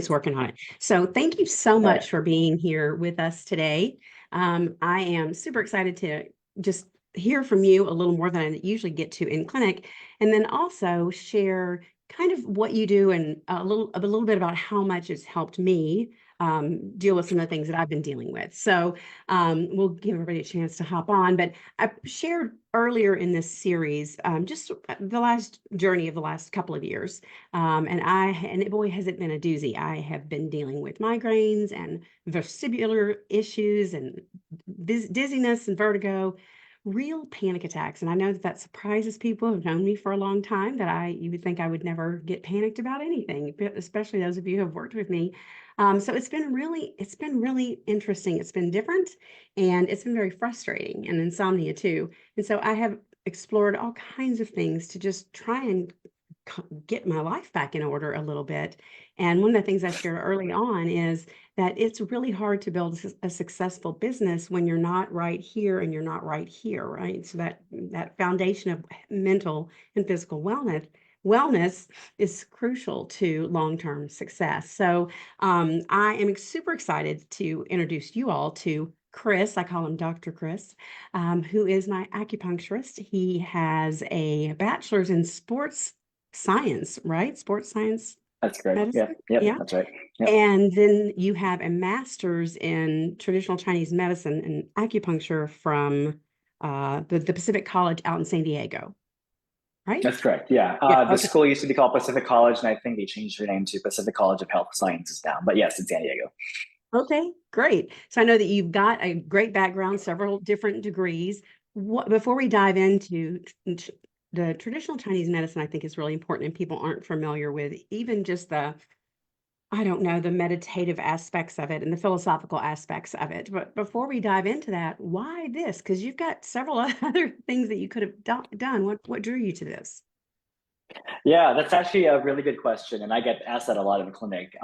it's working on it. So thank you so All right. much for being here with us today. I am super excited to just hear from you a little more than I usually get to in clinic, and then also share kind of what you do and a little bit about how much it's helped me deal with some of the things that I've been dealing with. So we'll give everybody a chance to hop on. But I shared earlier in this series just the last journey of the last couple of years. And boy, has it been a doozy. I have been dealing with migraines and vestibular issues and dizziness and vertigo, real panic attacks. And I know that that surprises people who've known me for a long time, that you would think I would never get panicked about anything, especially those of you who have worked with me. So it's been really interesting. It's been different, and it's been very frustrating, and insomnia too. And so I have explored all kinds of things to just try and get my life back in order a little bit. And one of the things I shared early on is that it's really hard to build a successful business when you're not right here and you're not right here, right? So that foundation of mental and physical wellness is crucial to long-term success. So I am super excited to introduce you all to Cris. I call him Dr. Cris, who is my acupuncturist. He has a bachelor's in sports science, right? Sports science That's correct. Yeah. medicine. Yep. Yeah. That's right. Yep. And then you have a master's in traditional Chinese medicine and acupuncture from the Pacific College out in San Diego, right? That's correct. Yeah. Yeah. The Okay. school used to be called Pacific College, and I think they changed their name to Pacific College of Health Sciences now. But yes, in San Diego. Okay. Great. So I know that you've got a great background, several different degrees. Before we dive into the traditional Chinese medicine, I think is really important, and people aren't familiar with even just I don't know, the meditative aspects of it and the philosophical aspects of it. But before we dive into that, why this? Because you've got several other things that you could have done. What drew you to this? Yeah, that's actually a really good question, and I get asked that a lot in clinic.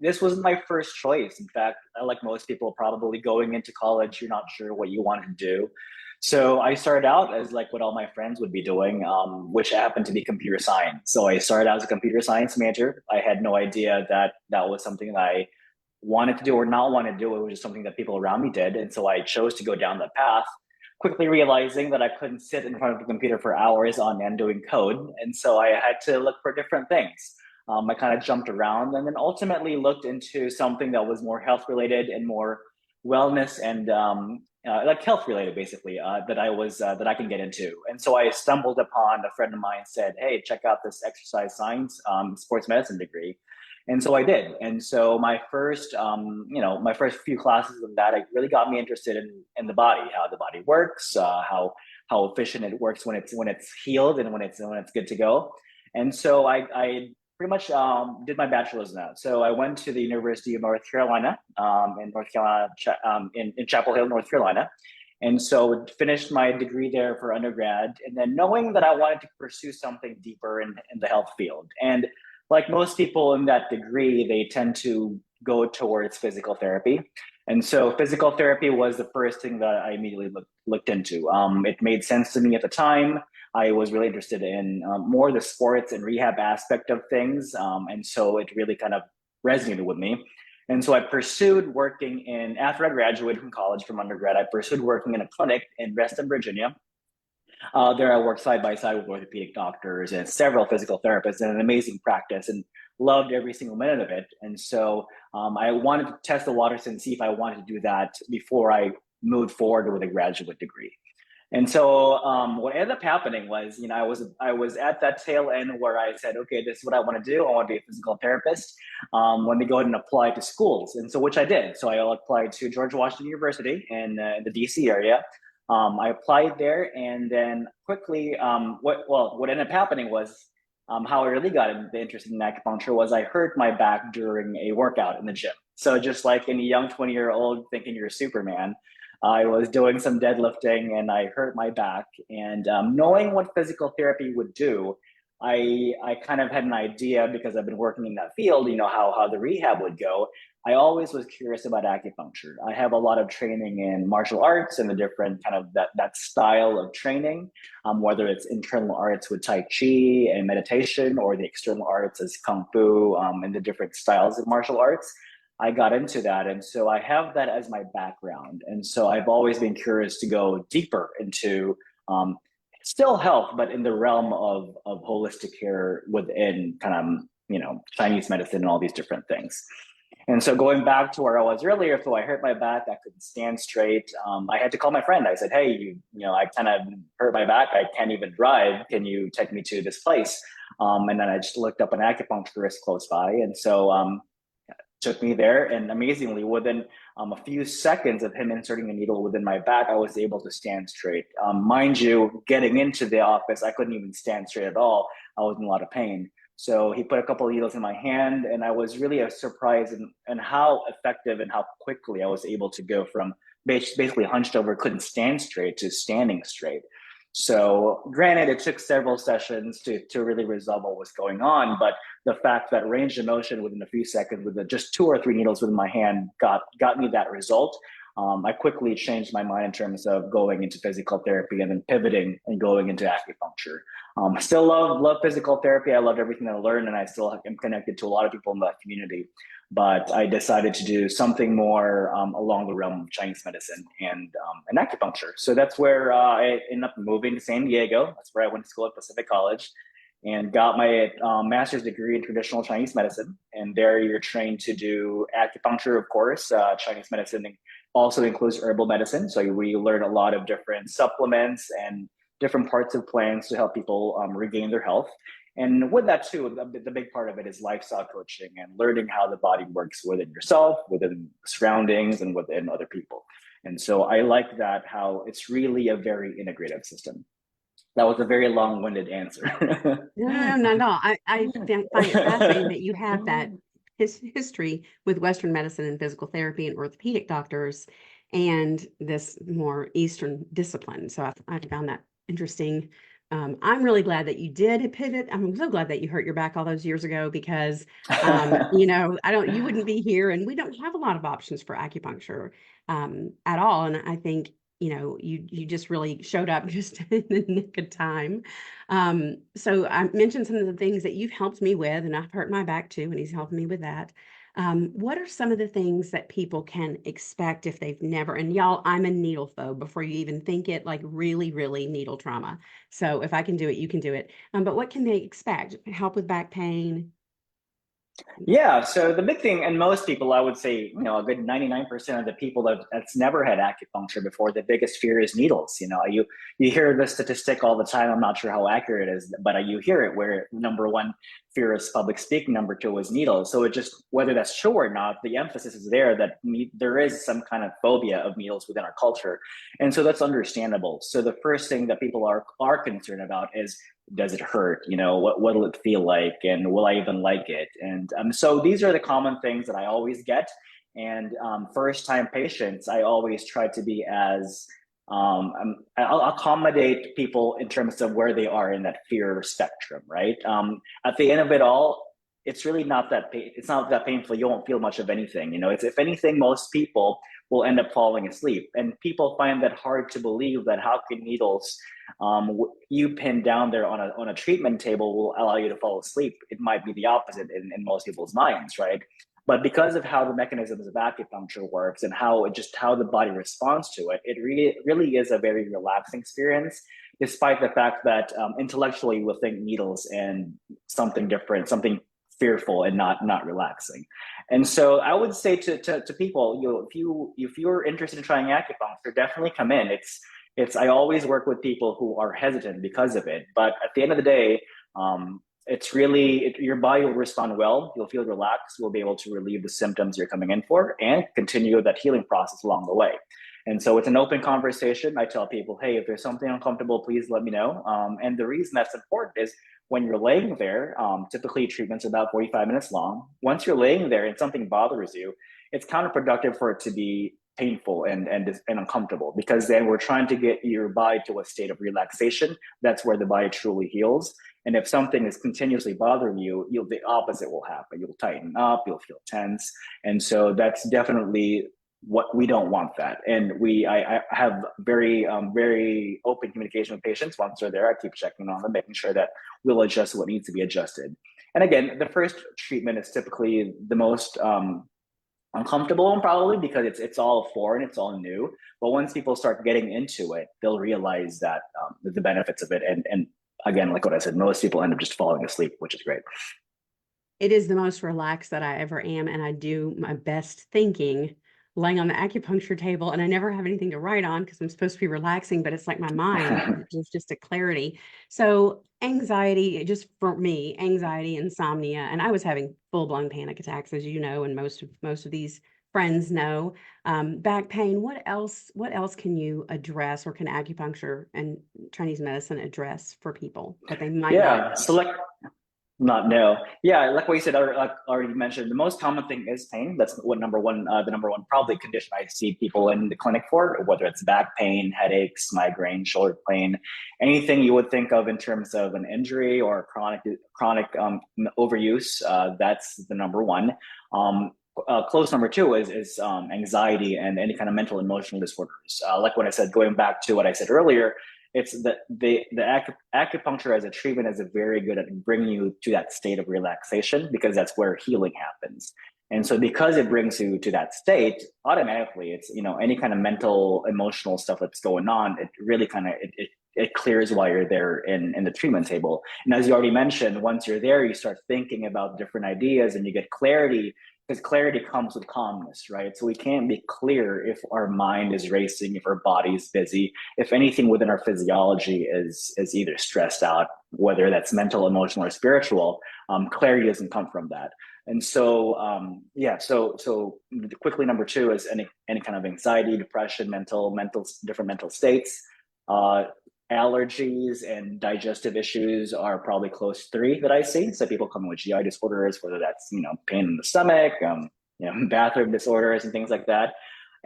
This wasn't my first choice. In fact, like most people, probably going into college, you're not sure what you want to do. So I started out as like what all my friends would be doing, which happened to be computer science. So I started out as a computer science major. I had no idea that that was something that I wanted to do or not want to do. It was just something that people around me did, and so I chose to go down that path, quickly realizing that I couldn't sit in front of the computer for hours on end doing code. And so I had to look for different things. I kind of jumped around and then ultimately looked into something that was more health related and more wellness and like health related, basically, that I can get into. And so I stumbled upon a friend of mine said, "Hey, check out this exercise science sports medicine degree." And so I did. And so my first few classes of that, it really got me interested in the body, how the body works, how efficient it works when it's healed and when it's good to go. And so I pretty much did my bachelor's in that. So I went to the University of North Carolina in North Carolina, in Chapel Hill, North Carolina. And so finished my degree there for undergrad, and then knowing that I wanted to pursue something deeper in the health field. And like most people in that degree, they tend to go towards physical therapy. And so physical therapy was the first thing that I immediately looked into. It made sense to me at the time. I was really interested in more the sports and rehab aspect of things. And so it really kind of resonated with me. And so I pursued working after I graduated from college from undergrad, I pursued working in a clinic in Reston, Virginia. There I worked side by side with orthopedic doctors and several physical therapists, and an amazing practice, and loved every single minute of it. And so I wanted to test the waters and see if I wanted to do that before I moved forward with a graduate degree. And so what ended up happening was, I was at that tail end where I said, okay, this is what I want to do. I want to be a physical therapist. Let me go ahead and apply to schools, and so which I did. So I applied to George Washington University in the DC area. I applied there, and then quickly, what ended up happening was how I really got interested in acupuncture was I hurt my back during a workout in the gym. So just like any young 20-year-old thinking you're Superman, I was doing some deadlifting and I hurt my back. And knowing what physical therapy would do, I kind of had an idea because I've been working in that field, how the rehab would go. I always was curious about acupuncture. I have a lot of training in martial arts and the different kind of that style of training, whether it's internal arts with Tai Chi and meditation, or the external arts as Kung Fu, and the different styles of martial arts. I got into that. And so I have that as my background. And so I've always been curious to go deeper into um, still health, but in the realm of holistic care within kind of, Chinese medicine and all these different things. And so going back to where I was earlier, so I hurt my back, I couldn't stand straight. I had to call my friend. I said, hey, I kind of hurt my back. I can't even drive. Can you take me to this place? And then I just looked up an acupuncturist close by. And so took me there, and amazingly, within a few seconds of him inserting a needle within my back, I was able to stand straight. Mind you, getting into the office, I couldn't even stand straight at all. I was in a lot of pain. So he put a couple of needles in my hand, and I was really surprised in how effective and how quickly I was able to go from basically hunched over, couldn't stand straight, to standing straight. So granted, it took several sessions to really resolve what was going on, but the fact that range of motion within a few seconds with just 2 or 3 needles within my hand got me that result. I quickly changed my mind in terms of going into physical therapy and then pivoting and going into acupuncture. I still love physical therapy. I loved everything I learned, and I still am connected to a lot of people in that community. But I decided to do something more along the realm of Chinese medicine and acupuncture. So that's where I ended up moving to San Diego. That's where I went to school at Pacific College and got my master's degree in traditional Chinese medicine. And there you're trained to do acupuncture, of course. Chinese medicine also includes herbal medicine. So we learn a lot of different supplements and different parts of plants to help people regain their health. And with that too, the big part of it is lifestyle coaching and learning how the body works within yourself, within surroundings, and within other people. And so I like that, how it's really a very integrative system. That was a very long-winded answer. No, not at all. I find it fascinating that you have that history with Western medicine and physical therapy and orthopedic doctors and this more Eastern discipline. So I found that interesting. I'm really glad that you did pivot. I'm so glad that you hurt your back all those years ago, because you wouldn't be here, and we don't have a lot of options for acupuncture at all. And I think you just really showed up just in the nick of time. So I mentioned some of the things that you've helped me with, and I've hurt my back too, and he's helping me with that. What are some of the things that people can expect if they've never, and y'all, I'm a needle phobe before you even think it, like really, really needle trauma. So if I can do it, you can do it. But what can they expect? Help with back pain? Yeah, so the big thing, and most people, I would say, a good 99% of the people that's never had acupuncture before, the biggest fear is needles. You hear the statistic all the time. I'm not sure how accurate it is, but you hear it, where number one fear is public speaking, number two is needles. So it just, whether that's true or not, the emphasis is there that there is some kind of phobia of needles within our culture. And so that's understandable. So the first thing that people are concerned about is, does it hurt? What will it feel like, and will I even like it? And so these are the common things that I always get. And first time patients, I always try to be as I'll accommodate people in terms of where they are in that fear spectrum, right? At the end of it all, it's really not that it's not that painful. You won't feel much of anything. It's, if anything, most people will end up falling asleep, and people find that hard to believe, that how can needles you pinned down there on a treatment table will allow you to fall asleep. It might be the opposite in most people's minds, right? But because of how the mechanisms of acupuncture works and how the body responds to it, it really is a very relaxing experience, despite the fact that intellectually we'll think needles and something different, something fearful and not relaxing. And so I would say to people, if you're interested in trying acupuncture, definitely come in. I always work with people who are hesitant because of it, but at the end of the day, it's really, your body will respond well. You'll feel relaxed. You'll be able to relieve the symptoms you're coming in for and continue that healing process along the way. And so it's an open conversation. I tell people, hey, if there's something uncomfortable, please let me know. And the reason that's important is when you're laying there, typically treatments are about 45 minutes long. Once you're laying there and something bothers you, it's counterproductive for it to be painful and uncomfortable, because then we're trying to get your body to a state of relaxation. That's where the body truly heals. And if something is continuously bothering you, the opposite will happen. You'll tighten up, you'll feel tense. And so that's definitely what we don't want that. And I have very open communication with patients. Once they're there, I keep checking on them, making sure that we'll adjust what needs to be adjusted. And again, the first treatment is typically the most uncomfortable one, probably because it's all foreign, it's all new. But once people start getting into it, they'll realize that the benefits of it. And again, like what I said, most people end up just falling asleep, which is great. It is the most relaxed that I ever am, and I do my best thinking laying on the acupuncture table, and I never have anything to write on because I'm supposed to be relaxing, but it's like my mind, there's just a clarity. So anxiety, just for me, anxiety, insomnia, and I was having full-blown panic attacks, as you know, and most of these friends know. Back pain, what else can you address, or can acupuncture and Chinese medicine address for people that they might not Yeah, so like not no. Yeah, like what you said, like already mentioned, the most common thing is pain. That's what number one, the number one probably condition I see people in the clinic for, whether it's back pain, headaches, migraine, shoulder pain, anything you would think of in terms of an injury or chronic overuse. That's the number one. Close number two is anxiety and any kind of mental emotional disorders. Like what I said, going back to what I said earlier, it's the acupuncture as a treatment is very good at bringing you to that state of relaxation, because that's where healing happens. And so because it brings you to that state, automatically it's, any kind of mental emotional stuff that's going on, it really kind of it clears while you're there in the treatment table. And as you already mentioned, once you're there, you start thinking about different ideas and you get clarity, because clarity comes with calmness, right? So we can't be clear if our mind is racing, if our body is busy, if anything within our physiology is either stressed out, whether that's mental, emotional, or spiritual. Clarity doesn't come from that. And so so quickly, number two is any kind of anxiety, depression, different mental states. Allergies and digestive issues are probably close three that I see. So people come with GI disorders, whether that's pain in the stomach, bathroom disorders and things like that.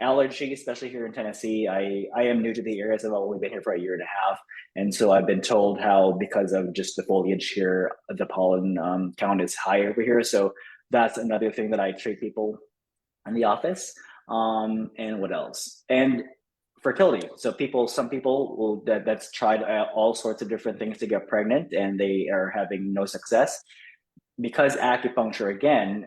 Allergy, especially here in Tennessee, I am new to the area, so I've only been here for a year and a half, and so I've been told how, because of just the foliage here, the pollen count is high over here. So that's another thing that I treat people in the office. And what else? And fertility. So some people that's tried all sorts of different things to get pregnant and they are having no success, because acupuncture again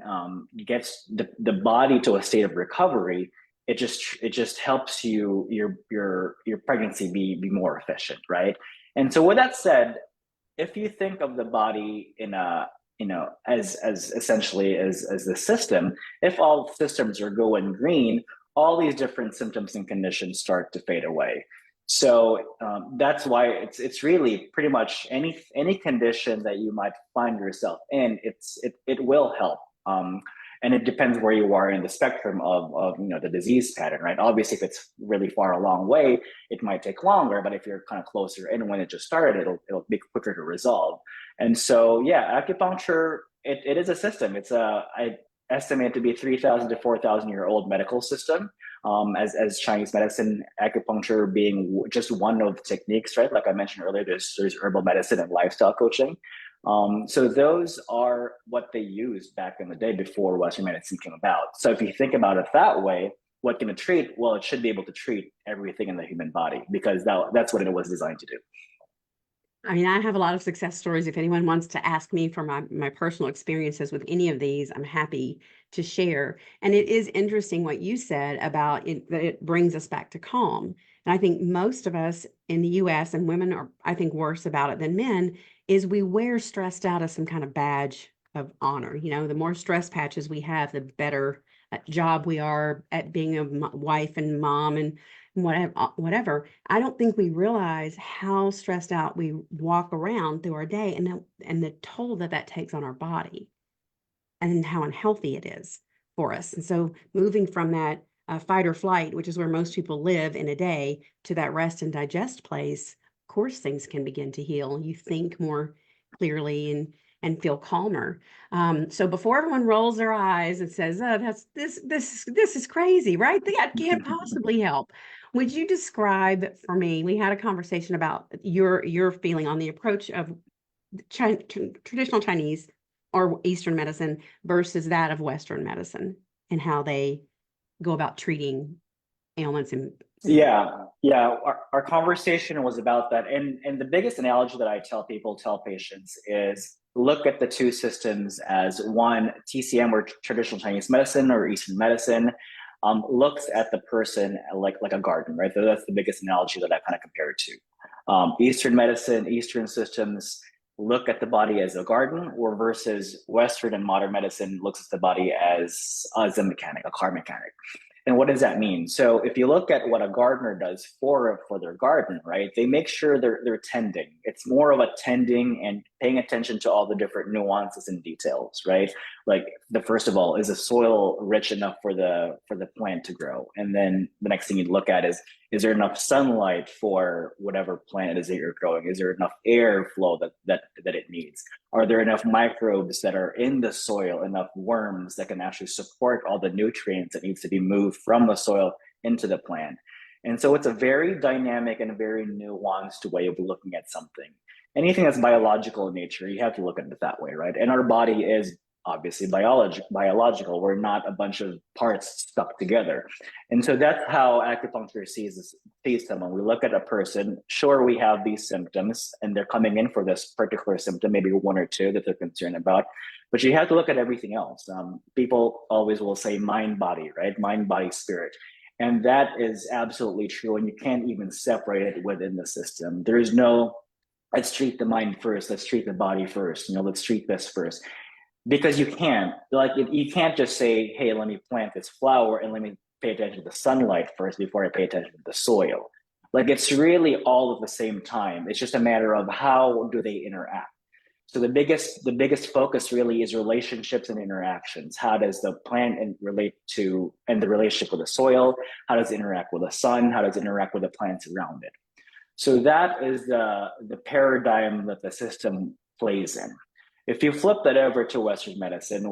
gets the body to a state of recovery. It just helps your pregnancy be more efficient, right? And so with that said, if you think of the body in a as essentially as the system, if all systems are going green, all these different symptoms and conditions start to fade away. So that's why it's really pretty much any condition that you might find yourself in, it will help. And it depends where you are in the spectrum of the disease pattern, right? Obviously, if it's really far a long way, it might take longer. But if you're kind of closer in when it just started, it'll be quicker to resolve. And so yeah, acupuncture it is a system. I estimate to be 3,000 to 4,000-year-old medical system. As Chinese medicine, acupuncture being just one of the techniques, right? Like I mentioned earlier, there's herbal medicine and lifestyle coaching. So those are what they used back in the day before Western medicine came about. So if you think about it that way, what can it treat? Well, it should be able to treat everything in the human body, because that's what it was designed to do. I mean, I have a lot of success stories. If anyone wants to ask me for my personal experiences with any of these, I'm happy to share. And it is interesting what you said about it, that it brings us back to calm. And I think most of us in the US, and women are, I think, worse about it than men, is we wear stressed out as some kind of badge of honor. The more stress patches we have, the better job we are at being a wife and mom and whatever. I don't think we realize how stressed out we walk around through our day, and the toll that takes on our body, and how unhealthy it is for us. And so moving from that fight or flight, which is where most people live in a day, to that rest and digest place, of course things can begin to heal. You think more clearly and feel calmer. So before everyone rolls their eyes and says, "Oh, this is crazy, right? That can't possibly help." Would you describe for me? We had a conversation about your feeling on the approach of traditional Chinese or Eastern medicine versus that of Western medicine and how they go about treating ailments and Yeah. Our conversation was about that. And the biggest analogy that I tell patients is look at the two systems as one, TCM or traditional Chinese medicine or Eastern medicine, looks at the person like a garden, right? So that's the biggest analogy that I kind of compare it to. Eastern medicine, Eastern systems look at the body as a garden, or versus Western and modern medicine looks at the body as a mechanic, a car mechanic. And what does that mean? So if you look at what a gardener does for their garden, right? They make sure they're tending. It's more of a tending and paying attention to all the different nuances and details, right? Like the first of all, is the soil rich enough for the plant to grow? And then the next thing you look at is there enough sunlight for whatever plant it is that you're growing? Is there enough airflow that it needs? Are there enough microbes that are in the soil, enough worms that can actually support all the nutrients that needs to be moved from the soil into the plant? And so it's a very dynamic and a very nuanced way of looking at something. Anything that's biological in nature, you have to look at it that way, right? And our body is obviously biological. We're not a bunch of parts stuck together. And so that's how acupuncture sees someone. We look at a person, sure, we have these symptoms and they're coming in for this particular symptom, maybe one or two that they're concerned about, but you have to look at everything else. People always will say mind, body, right? Mind, body, spirit. And that is absolutely true. And you can't even separate it within the system. There's no, let's treat the mind first, let's treat the body first, let's treat this first. Because you can't, you can't just say, hey, let me plant this flower and let me pay attention to the sunlight first before I pay attention to the soil. Like it's really all at the same time. It's just a matter of how do they interact. So the biggest focus really is relationships and interactions. How does the plant relate to, and the relationship with the soil? How does it interact with the sun? How does it interact with the plants around it? So that is the paradigm that the system plays in. If you flip that over to Western medicine,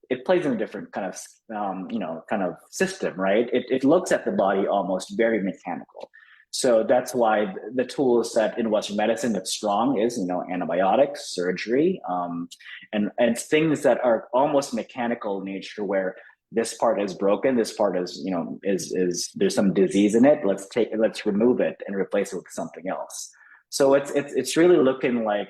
it plays in a different kind of system, right? It looks at the body almost very mechanical. So that's why the tools that in Western medicine that's strong is antibiotics, surgery, and things that are almost mechanical in nature, where this part is broken, this part is is there's some disease in it. Let's remove it and replace it with something else. So it's really looking like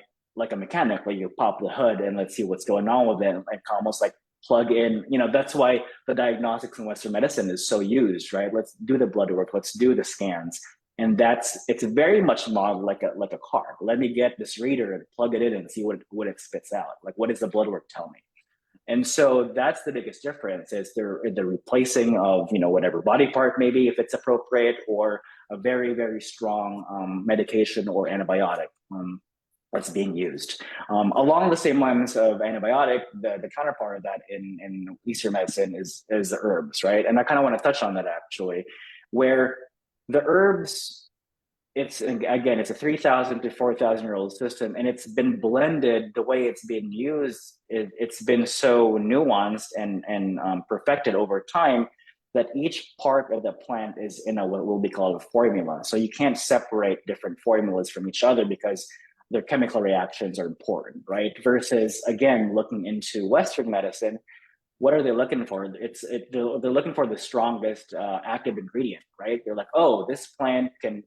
a mechanic, where you pop the hood and let's see what's going on with it, and almost like plug in. That's why the diagnostics in Western medicine is so used, right? Let's do the blood work, let's do the scans, and it's very much modeled like a car. Let me get this reader and plug it in and see what it spits out. Like, what does the blood work tell me? And so that's the biggest difference, is the replacing of whatever body part, maybe if it's appropriate, or a very, very strong medication or antibiotic that's being used. Along the same lines of antibiotic, the counterpart of that in Eastern medicine is the herbs, right? And I kind of want to touch on that actually, where the herbs, it's a 3,000 to 4,000 year old system, and it's been blended. The way it's being used, it's been so nuanced and perfected over time, that each part of the plant is in what will be called a formula. So you can't separate different formulas from each other, because their chemical reactions are important, right? Versus, again, looking into Western medicine, what are they looking for? They're looking for the strongest active ingredient, right? They're like, oh, this plant can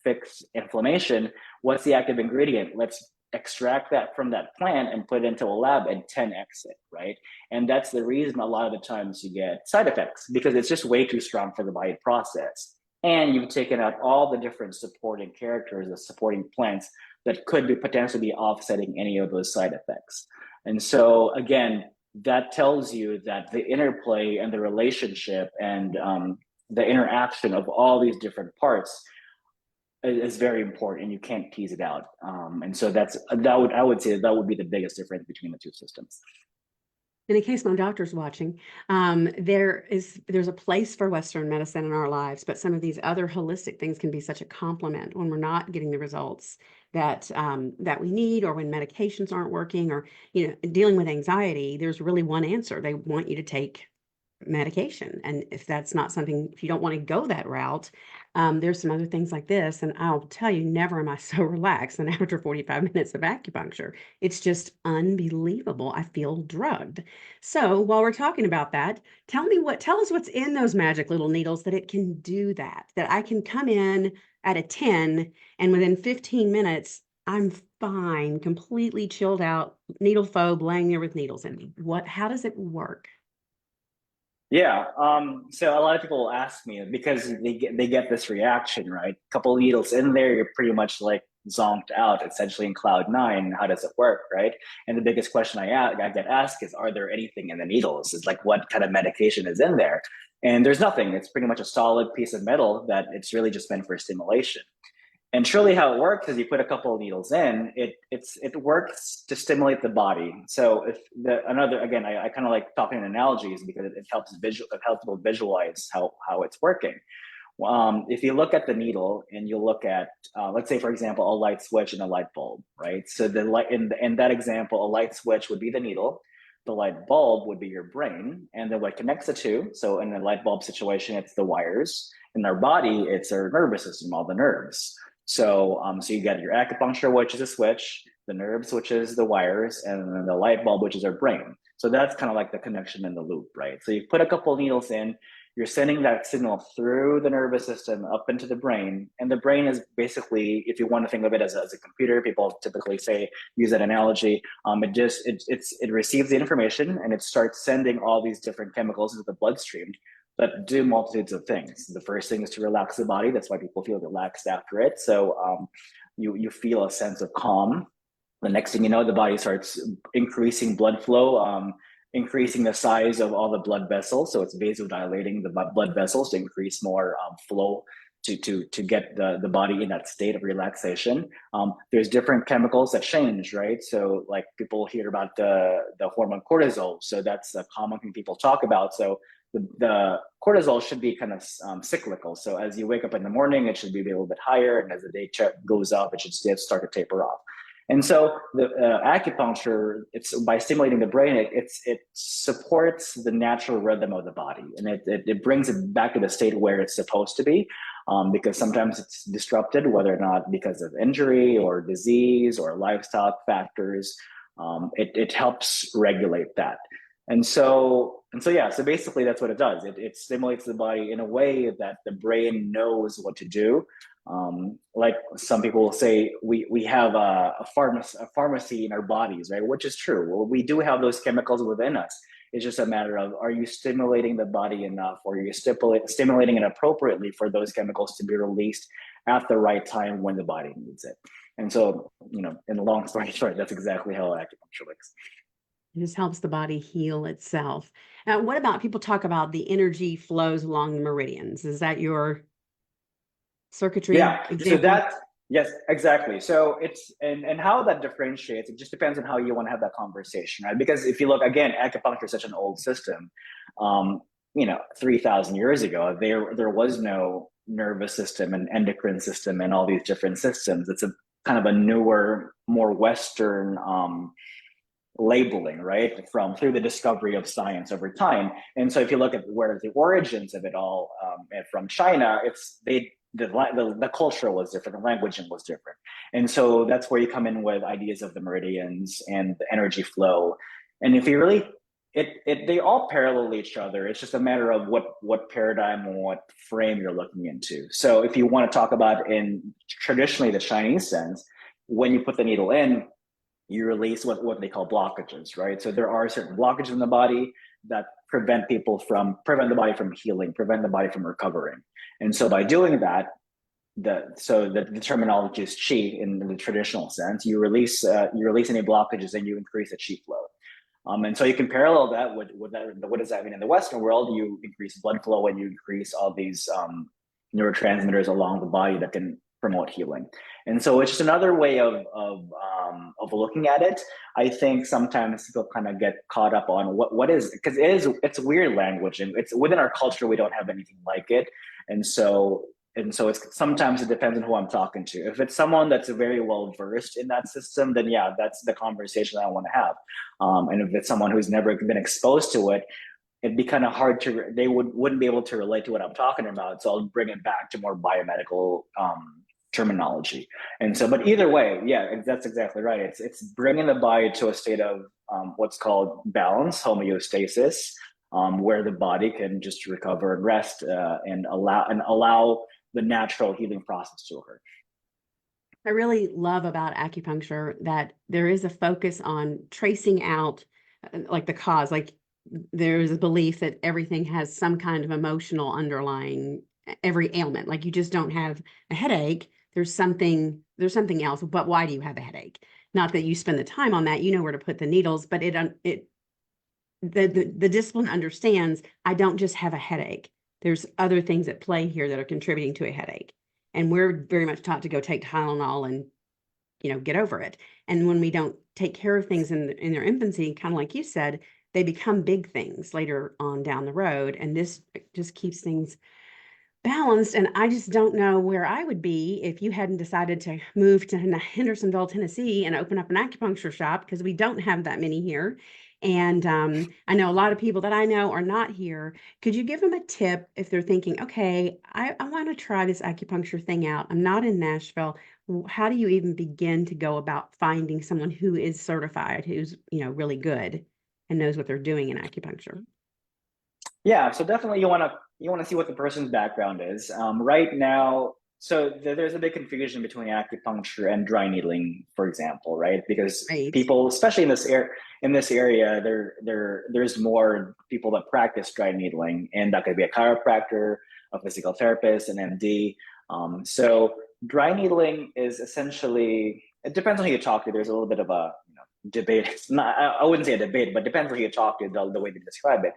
fix inflammation. What's the active ingredient? Let's extract that from that plant and put it into a lab and 10x it, right? And that's the reason a lot of the times you get side effects, because it's just way too strong for the body to process. And you've taken out all the different supporting characters, the supporting plants that could be potentially be offsetting any of those side effects. And so again, that tells you that the interplay and the relationship and the interaction of all these different parts is very important, and you can't tease it out. And so I would say that would be the biggest difference between the two systems. And in case my doctor's watching, there's a place for Western medicine in our lives, but some of these other holistic things can be such a complement when we're not getting the results that we need, or when medications aren't working, or dealing with anxiety. There's really one answer. They want you to take medication. And if that's not something, if you don't want to go that route, there's some other things like this. And I'll tell you, never am I so relaxed than after 45 minutes of acupuncture. It's just unbelievable. I feel drugged. So while we're talking about that, tell us what's in those magic little needles that it can do that I can come in at a 10 and within 15 minutes, I'm fine, completely chilled out, needle phobe, laying there with needles in me. How does it work? Yeah. So a lot of people ask me because they get this reaction, right? Couple needles in there, you're pretty much like zonked out, essentially in cloud nine. How does it work, right? And the biggest question I get asked is, are there anything in the needles? It's like, what kind of medication is in there? And there's nothing. It's pretty much a solid piece of metal that it's really just meant for stimulation. And surely how it works is you put a couple of needles in, it works to stimulate the body. So if again, I kind of like talking in analogies because it helps people visualize how it's working. If you look at the needle and you look at, let's say, for example, a light switch and a light bulb, right? So the light in that example, a light switch would be the needle, the light bulb would be your brain, and then what connects the two. So in the light bulb situation, it's the wires. In our body, it's our nervous system, all the nerves. So you get your acupuncture, which is a switch, the nerves, which is the wires, and then the light bulb, which is our brain. So that's kind of like the connection in the loop, right? So you put a couple of needles in, you're sending that signal through the nervous system up into the brain. And the brain is basically, if you want to think of it as a computer, people typically use that analogy. It receives the information and it starts sending all these different chemicals into the bloodstream that do multitudes of things. The first thing is to relax the body. That's why people feel relaxed after it. So you feel a sense of calm. The next thing you know, the body starts increasing blood flow, increasing the size of all the blood vessels. So it's vasodilating the blood vessels to increase more flow to get the body in that state of relaxation. There's different chemicals that change, right? So like people hear about the hormone cortisol. So that's a common thing people talk about. So the cortisol should be kind of cyclical. So as you wake up in the morning, it should be a little bit higher. And as the day goes up, it should start to taper off. And so the acupuncture, it's by stimulating the brain, it supports the natural rhythm of the body. And it brings it back to the state where it's supposed to be. Because sometimes it's disrupted, whether or not because of injury or disease or lifestyle factors. It helps regulate that. So basically that's what it does. It stimulates the body in a way that the brain knows what to do. Like some people will say, we have a pharmacy in our bodies, right? Which is true. Well, we do have those chemicals within us. It's just a matter of, are you stimulating the body enough, or are you stimulating it appropriately for those chemicals to be released at the right time when the body needs it? And so, in the long story short, that's exactly how acupuncture works. It just helps the body heal itself. Now, what about people talk about the energy flows along the meridians? Is that your circuitry example? Yes, exactly. So and how that differentiates, it just depends on how you want to have that conversation, right? Because if you look, again, acupuncture is such an old system. 3,000 years ago, there was no nervous system and endocrine system and all these different systems. It's a kind of a newer, more Western labeling, right? Through the discovery of science over time. And so if you look at where the origins of it all, from China, the culture was different, the languaging was different. And so that's where you come in with ideas of the meridians and the energy flow. And if you really, they all parallel each other. It's just a matter of what paradigm or what frame you're looking into. So if you want to talk about in traditionally the Chinese sense, when you put the needle in, you release what they call blockages, right? So there are certain blockages in the body that prevent the body from healing, prevent the body from recovering. And so by doing that, the terminology is qi in the traditional sense. You release any blockages and you increase the qi flow. And so you can parallel that with what does that mean in the Western world? You increase blood flow and you increase all these neurotransmitters along the body that can promote healing. And so it's just another way of looking at it. I think sometimes people kind of get caught up on what is, because it's weird language, and it's within our culture, we don't have anything like it. And so it's sometimes it depends on who I'm talking to. If it's someone that's very well versed in that system, then yeah, that's the conversation I want to have. And if it's someone who's never been exposed to it, it'd be kind of hard to, they wouldn't be able to relate to what I'm talking about. So I'll bring it back to more biomedical terminology. And so, but either way, yeah, that's exactly right. It's bringing the body to a state of what's called balance, homeostasis, where the body can just recover and rest, and allow the natural healing process to occur. I really love about acupuncture that there is a focus on tracing out like the cause. Like there's a belief that everything has some kind of emotional underlying every ailment. Like you just don't have a headache. There's something else. But why do you have a headache? Not that you spend the time on that. You know where to put the needles, but the discipline understands I don't just have a headache. There's other things at play here that are contributing to a headache. And we're very much taught to go take Tylenol and, get over it. And when we don't take care of things in their infancy, kind of like you said, they become big things later on down the road. And this just keeps things balanced. And I just don't know where I would be if you hadn't decided to move to Hendersonville, Tennessee and open up an acupuncture shop, because we don't have that many here. And I know a lot of people that I know are not here. Could you give them a tip if they're thinking, okay, I want to try this acupuncture thing out. I'm not in Nashville. How do you even begin to go about finding someone who is certified, who's, really good and knows what they're doing in acupuncture? Yeah, so definitely you want to see what the person's background is. Right now, so there's a big confusion between acupuncture and dry needling, for example, right? Because Right. people, especially in this area, there's more people that practice dry needling, and that could be a chiropractor, a physical therapist, an MD. So dry needling is essentially, it depends on who you talk to. There's a little bit of a debate. It's not, I wouldn't say a debate, but depends on who you talk to, the way they describe it.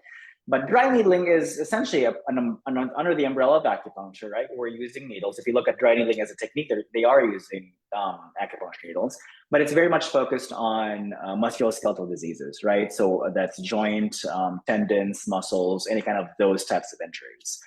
But dry needling is essentially under the umbrella of acupuncture, right? We're using needles. If you look at dry needling as a technique, they are using acupuncture needles, but it's very much focused on musculoskeletal diseases, right? So that's joint, tendons, muscles, any kind of those types of injuries.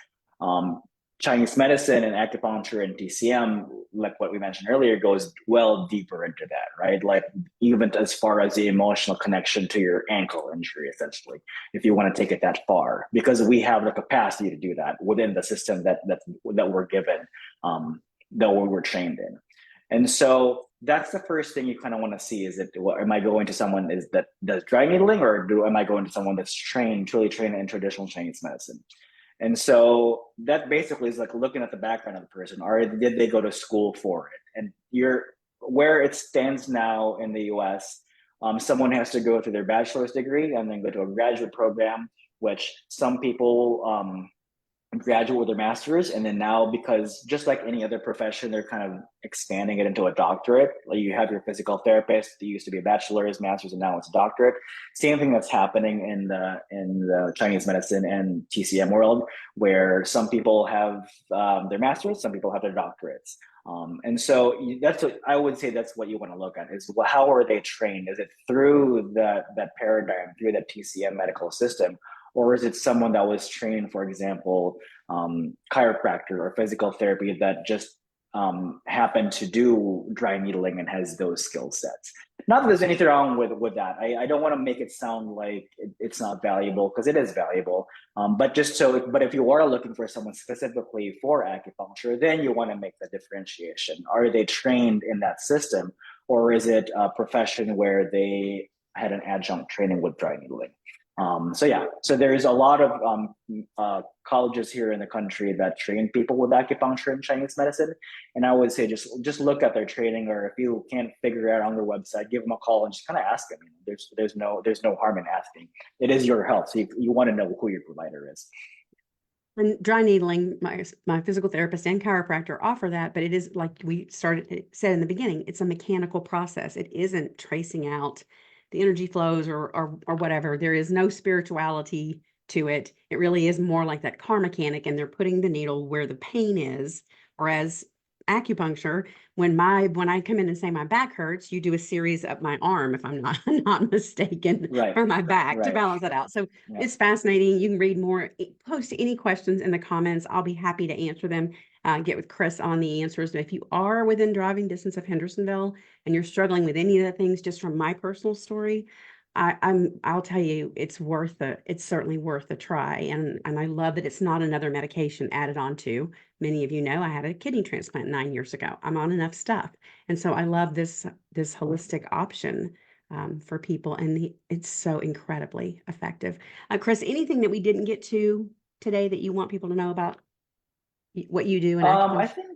Chinese medicine and acupuncture and TCM, like what we mentioned earlier, goes well deeper into that, right? Like even as far as the emotional connection to your ankle injury, essentially, if you want to take it that far, because we have the capacity to do that within the system that we're given, that we're trained in. And so that's the first thing you kind of want to see: is it, am I going to someone that does dry needling, or am I going to someone that's truly trained in traditional Chinese medicine? And so that basically is like looking at the background of the person. Or did they go to school for it? And where it stands now in the US, someone has to go through their bachelor's degree and then go to a graduate program, which some people graduate with their master's. And then now, because just like any other profession, they're kind of expanding it into a doctorate. Like you have your physical therapist, it used to be a bachelor's, master's, and now it's a doctorate. Same thing that's happening in the Chinese medicine and TCM world, where some people have their master's, some people have their doctorates. And so that's what I would say, that's what you want to look at is, well, how are they trained? Is it through that paradigm, through that TCM medical system? Or is it someone that was trained, for example, chiropractor or physical therapy, that just happened to do dry needling and has those skill sets? Not that there's anything wrong with that. I don't want to make it sound like it's not valuable, because it is valuable. But if you are looking for someone specifically for acupuncture, then you want to make the differentiation. Are they trained in that system, or is it a profession where they had an adjunct training with dry needling? So there's a lot of colleges here in the country that train people with acupuncture and Chinese medicine, and I would say just look at their training, or if you can't figure it out on their website, give them a call and just kind of ask them. There's no harm in asking. It is your health, so you want to know who your provider is. And dry needling, my physical therapist and chiropractor offer that, but it is like we said in the beginning, it's a mechanical process. It isn't tracing out the energy flows or whatever. There is no spirituality to it. It really is more like that car mechanic, and they're putting the needle where the pain is. Whereas acupuncture, when I come in and say my back hurts, you do a series up my arm, if I'm not mistaken, Right. or my back to Right. balance it out. So Yeah. it's fascinating. You can read more, post any questions in the comments. I'll be happy to answer them. Get with Cris on the answers. If you are within driving distance of Hendersonville and you're struggling with any of the things, just from my personal story, I'll tell you, it's certainly worth a try. And I love that it's not another medication added on to. Many of you know I had a kidney transplant 9 years ago. I'm on enough stuff. And so I love this holistic option for people. And it's so incredibly effective. Cris, anything that we didn't get to today that you want people to know about what you do in I acupuncture? think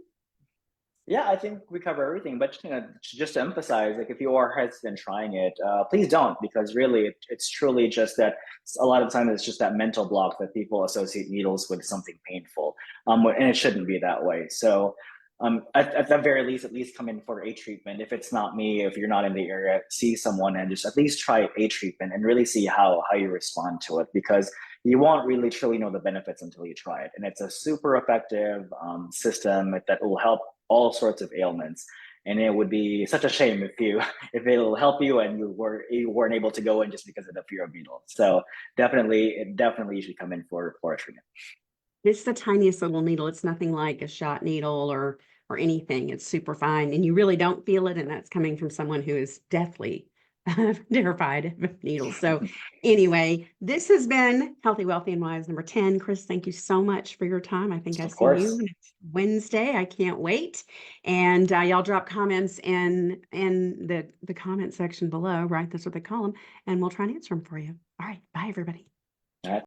Yeah, I think we cover everything, but just to emphasize, like if you are hesitant trying it, please don't, because really it's truly just that a lot of the time it's just that mental block that people associate needles with something painful, and it shouldn't be that way. So, at the very least, at least come in for a treatment. If it's not me, if you're not in the area, see someone and just at least try a treatment and really see how you respond to it, because you won't really truly know the benefits until you try it. And it's a super effective system that will help all sorts of ailments. And it would be such a shame if you if it'll help you and you weren't able to go in just because of the fear of needles. So definitely you should come in for a treatment. It's the tiniest little needle. It's nothing like a shot needle or anything. It's super fine, and you really don't feel it. And that's coming from someone who is deathly terrified of needles. So, anyway, this has been Healthy, Wealthy, and Wise number 10. Cris, thank you so much for your time. I think I Of see you course. next Wednesday. I can't wait. And y'all drop comments in the comment section below, right? That's what they call them, and we'll try and answer them for you. All right, bye everybody. All right.